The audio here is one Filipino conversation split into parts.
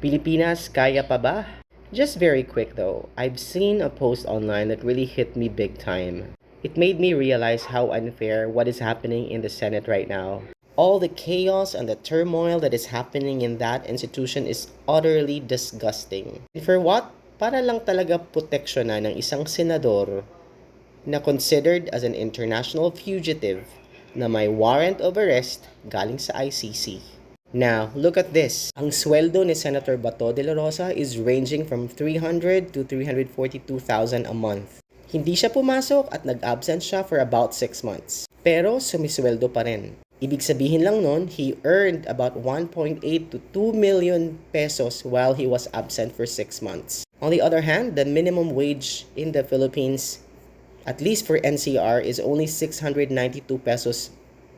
Pilipinas, kaya pa ba? Just very quick though, I've seen a post online that really hit me big time. It made me realize how unfair what is happening in the Senate right now. All the chaos and the turmoil that is happening in that institution is utterly disgusting. And for what? Para lang talaga proteksyonan ng isang senador na considered as an international fugitive na may warrant of arrest galing sa ICC. Now, look at this. Ang sweldo ni Senator Bato de la Rosa is ranging from 300 to 342,000 a month. Hindi siya pumasok at nag-absent siya for about 6 months. Pero sumisweldo pa rin. Ibig sabihin lang nun, he earned about 1.8 to 2 million pesos while he was absent for 6 months. On the other hand, the minimum wage in the Philippines, at least for NCR, is only 692 pesos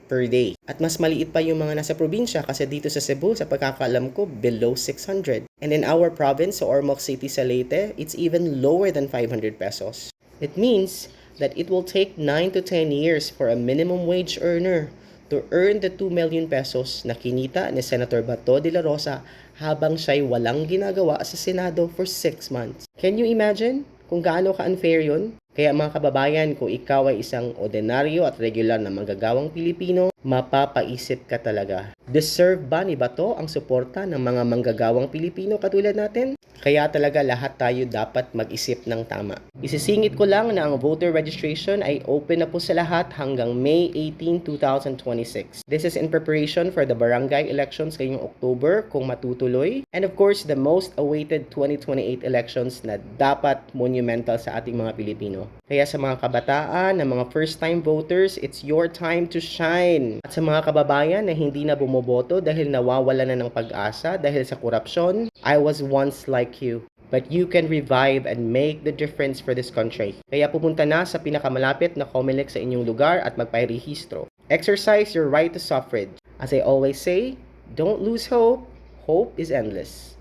per day. At mas maliit pa yung mga nasa probinsya kasi dito sa Cebu, sa pagkakaalam ko, below 600. And in our province, sa Ormoc City, sa Leyte, it's even lower than 500 pesos. It means that it will take 9 to 10 years for a minimum wage earner to earn the 2 million pesos na kinita ni Senator Bato de la Rosa habang siya'y walang ginagawa sa Senado for 6 months. Can you imagine kung gaano ka-unfair yun? Kaya mga kababayan, kung ikaw ay isang ordinaryo at regular na manggagawang Pilipino, mapapaisip ka talaga. Deserve ba ni Bato ang suporta ng mga manggagawang Pilipino katulad natin? Kaya talaga lahat tayo dapat mag-isip ng tama. Isisingit ko lang na ang voter registration ay open na po sa lahat hanggang May 18, 2026. This is in preparation for the barangay elections ngayong October kung matutuloy. And of course, the most awaited 2028 elections na dapat monumental sa ating mga Pilipino. Kaya sa mga kabataan, na mga first-time voters, it's your time to shine. At sa mga kababayan na hindi na bumoboto dahil nawawala na ng pag-asa dahil sa korupsyon, I was once like you. But you can revive and make the difference for this country. Kaya pupunta na sa pinakamalapit na COMELEC sa inyong lugar at magpahirehistro. Exercise your right to suffrage. As I always say, don't lose hope. Hope is endless.